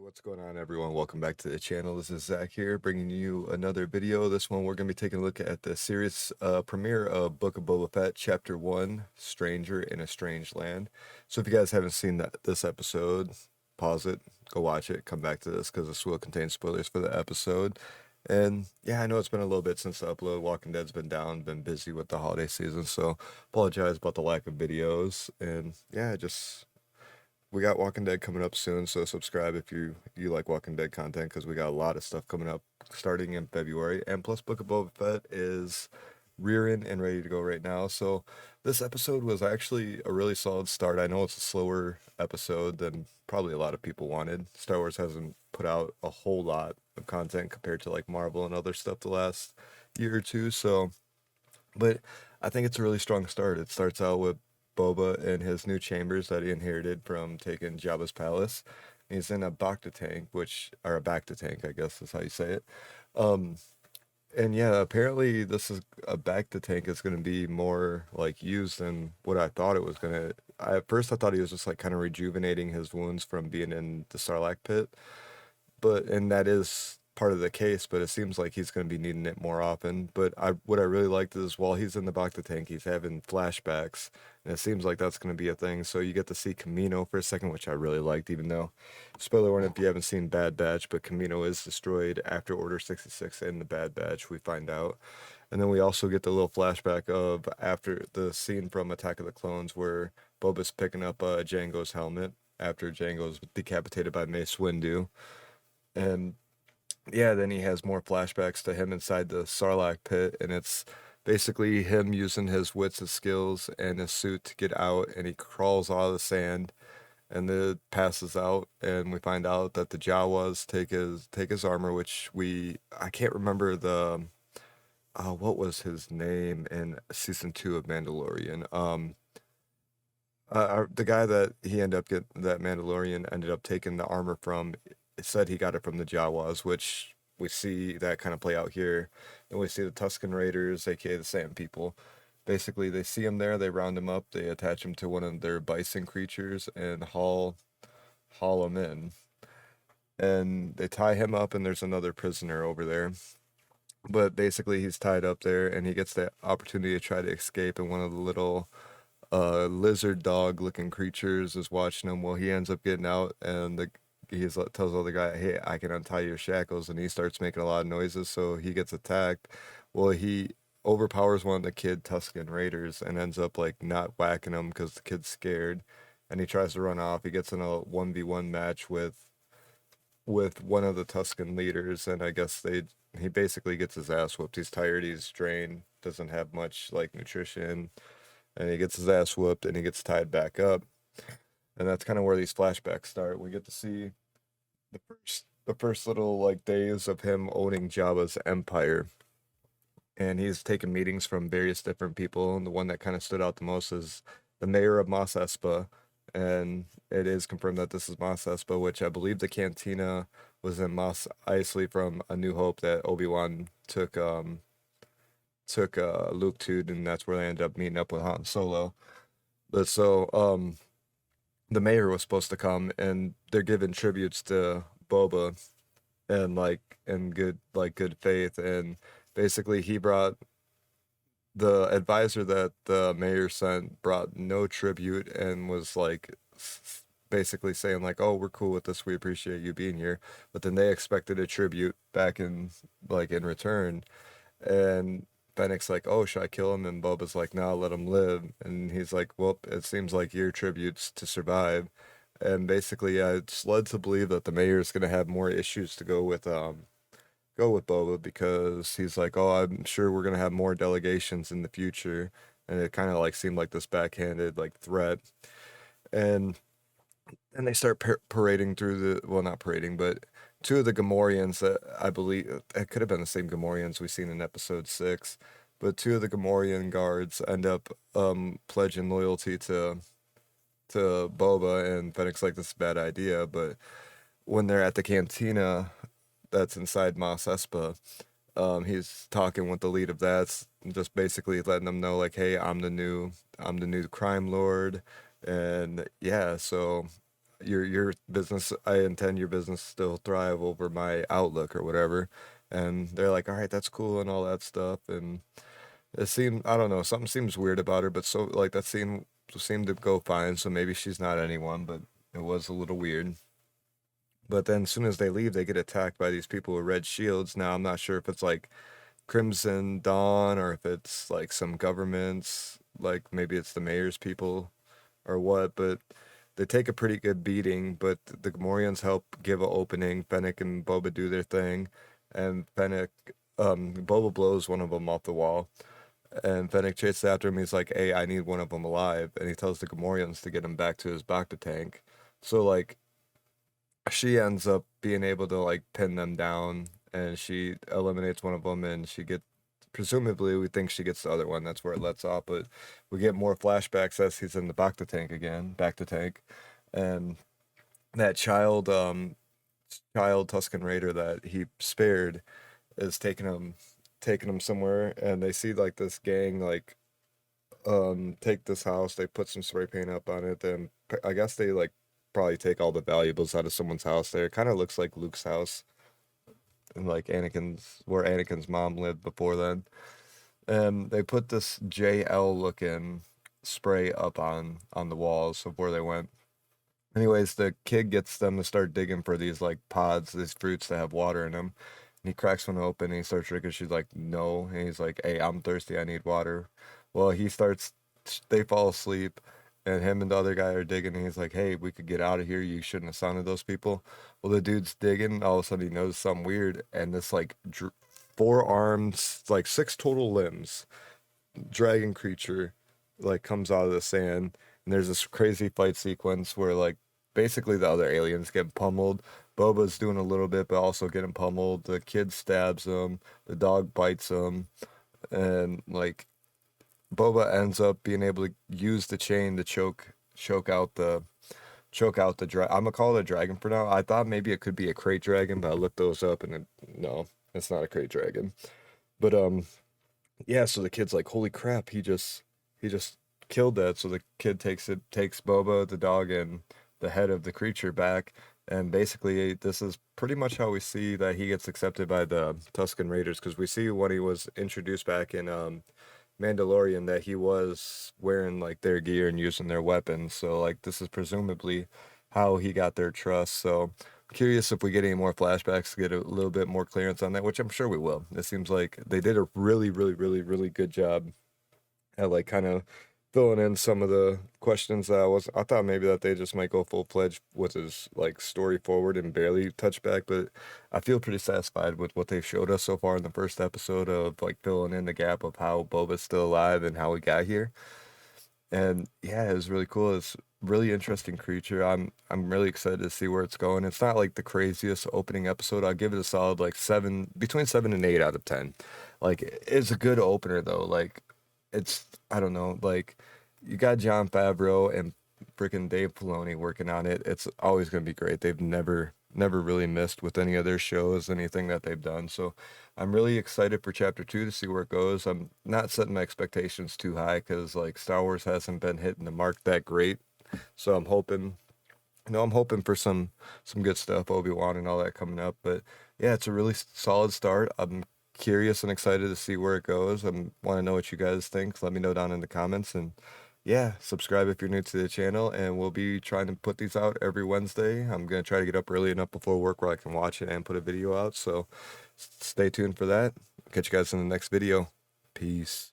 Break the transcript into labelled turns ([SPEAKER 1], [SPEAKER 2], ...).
[SPEAKER 1] What's going on, everyone? Welcome back to the channel. This is Zach here, bringing you another video. This one, we're going to be taking a look at the series premiere of Book of Boba Fett, Chapter 1, Stranger in a Strange Land. So if you guys haven't seen this episode, pause it, go watch it, come back to this, because this will contain spoilers for the episode. And yeah, I know it's been a little bit since the upload. Walking Dead's been down, been busy with the holiday season, so apologize about the lack of videos. And yeah, we got Walking Dead coming up soon, so subscribe if you like Walking Dead content, because we got a lot of stuff coming up starting in February. And plus, Book of Boba Fett is rearing and ready to go right now. So this episode was actually a really solid start. I know it's a slower episode than probably a lot of people wanted. Star Wars hasn't put out a whole lot of content compared to like Marvel and other stuff the last year or two. So, but I think it's a really strong start. It starts out with Boba in his new chambers that he inherited from taking Jabba's palace. He's in a Bacta tank, or a Bacta tank, I guess is how you say it. Um, and yeah, apparently this is a Bacta tank is going to be more like used than what I thought it was going to. At first, I thought he was just like kind of rejuvenating his wounds from being in the Sarlacc pit, and that is part of the case, but it seems like he's going to be needing it more often. But what I really liked is while he's in the Bacta tank, he's having flashbacks, and it seems like that's going to be a thing. So you get to see Camino for a second, which I really liked, even though, spoiler warning if you haven't seen Bad Batch, but Camino is destroyed after Order 66 in the Bad Batch, we find out. And then we also get the little flashback of after the scene from Attack of the Clones where Boba's picking up Jango's helmet after Jango's decapitated by Mace Windu. And yeah, then he has more flashbacks to him inside the Sarlacc pit, and it's basically him using his wits and skills and his suit to get out, and he crawls out of the sand and then passes out, and we find out that the Jawas take his armor, which I can't remember what was his name in season 2 of Mandalorian. The guy that that Mandalorian ended up taking the armor from, said he got it from the Jawas, which we see that kind of play out here. Then we see the Tusken Raiders, aka the Sand People. Basically, they see him there, they round him up, they attach him to one of their bison creatures and haul him in. And they tie him up, and there's another prisoner over there. But basically, he's tied up there, and he gets the opportunity to try to escape, and one of the little lizard dog looking creatures is watching him. Well, he ends up getting out, and tells the other guy, "Hey, I can untie your shackles," and he starts making a lot of noises, so he gets attacked. Well, he overpowers one of the kid Tusken Raiders and ends up like not whacking him because the kid's scared, and he tries to run off. He gets in a 1v1 match with one of the Tusken leaders, and I guess he basically gets his ass whooped. He's tired, he's drained, doesn't have much like nutrition, and he gets his ass whooped, and he gets tied back up. And that's kind of where these flashbacks start. We get to see the first little like days of him owning Jabba's empire, and he's taken meetings from various different people. And the one that kind of stood out the most is the mayor of Mos Espa, and it is confirmed that this is Mos Espa, which I believe the cantina was in Mos Eisley from A New Hope that Obi-Wan took Luke to, and that's where they ended up meeting up with Han Solo. But the mayor was supposed to come, and they're giving tributes to Boba and like in good faith, and basically he brought the advisor that the mayor sent brought no tribute and was like basically saying like, "Oh, we're cool with this, we appreciate you being here," but then they expected a tribute back in return. And Fennec's like, "Oh, should I kill him?" And Boba's like, "No, let him live." And he's like, "Well, it seems like your tribute's to survive." And basically, yeah, it's led to believe that the mayor is going to have more issues to go with Boba, because he's like, "Oh, I'm sure we're going to have more delegations in the future." And it kind of like seemed like this backhanded like threat. And and they start parading through well, not parading, but two of the Gamorreans that I believe it could have been the same Gamorreans we seen in episode 6, but two of the Gamorrean guards end up pledging loyalty to Boba, and Fennec's like, "This is a bad idea." But when they're at the cantina that's inside Mos Espa, he's talking with the lead of that, just basically letting them know like, "Hey, I'm the new crime lord," and yeah, so your business, I intend your business to still thrive over my outlook or whatever. And they're like, all right, that's cool and all that stuff. And it seemed, I don't know, something seems weird about her, but so like that seemed to go fine. So maybe she's not anyone, but it was a little weird. But then as soon as they leave, they get attacked by these people with red shields. Now I'm not sure if it's like Crimson Dawn or if it's like some governments, like maybe it's the mayor's people or what, but they take a pretty good beating. But the Gamorreans help give an opening. Fennec and Boba do their thing, and Boba blows one of them off the wall, and Fennec chases after him. He's like, "Hey, I need one of them alive," and he tells the Gamorreans to get him back to his Bacta tank. So like she ends up being able to like pin them down, and she eliminates one of them, and she gets, presumably we think she gets the other one. That's where it lets off, but we get more flashbacks as he's in the Bacta tank again, back to tank, and that child Tusken Raider that he spared is taking him somewhere, and they see like this gang like take this house. They put some spray paint up on it, and I guess they like probably take all the valuables out of someone's house there. It kind of looks like Luke's house and like Anakin's, where Anakin's mom lived before then. And they put this JL looking spray up on the walls of where they went. Anyways, the kid gets them to start digging for these like pods, these fruits that have water in them. And he cracks one open and he starts drinking. She's like, no. And he's like, hey, I'm thirsty. I need water. Well, they fall asleep, and him and the other guy are digging. And he's like, hey, we could get out of here. You shouldn't have sounded those people. Well, the dude's digging. All of a sudden, he notices something weird. And this like 4 arms, like 6 total limbs, dragon creature like comes out of the sand, and there's this crazy fight sequence where like basically the other aliens get pummeled. Boba's doing a little bit but also getting pummeled. The kid stabs him, the dog bites him, and like Boba ends up being able to use the chain to choke out the I'm gonna call it a dragon for now. I thought maybe it could be a crate dragon, but I looked those up, and no, it's not a crate dragon. But yeah, so the kid's like, holy crap, he just killed that. So the kid takes Boba, the dog, and the head of the creature back. And basically, this is pretty much how we see that he gets accepted by the Tusken Raiders, because we see when he was introduced back in Mandalorian that he was wearing like their gear and using their weapons. So like this is presumably how he got their trust. So curious if we get any more flashbacks to get a little bit more clearance on that, which I'm sure we will. It seems like they did a really, really, really, really good job at like kind of filling in some of the questions that I thought maybe that they just might go full fledged with his like story forward and barely touch back, but I feel pretty satisfied with what they've showed us so far in the first episode of like filling in the gap of how Boba's still alive and how he got here. And yeah, it was really cool. It's really interesting creature. I'm really excited to see where it's going. It's not like the craziest opening episode. I'll give it a solid like seven, between 7 and 8 out of 10. Like it's a good opener though. Like it's, I don't know, like you got Jon Favreau and freaking Dave Filoni working on it. It's always gonna be great. They've never really missed with any of their shows, anything that they've done. So I'm really excited for chapter 2 to see where it goes. I'm not setting my expectations too high because like Star Wars hasn't been hitting the mark that great. So I'm hoping for some good stuff, Obi-Wan and all that coming up. But yeah, it's a really solid start. I'm curious and excited to see where it goes. I want to know what you guys think. Let me know down in the comments, and yeah, subscribe if you're new to the channel, and we'll be trying to put these out every Wednesday. I'm gonna try to get up early enough before work where I can watch it and put a video out. So stay tuned for that. Catch you guys in the next video. Peace.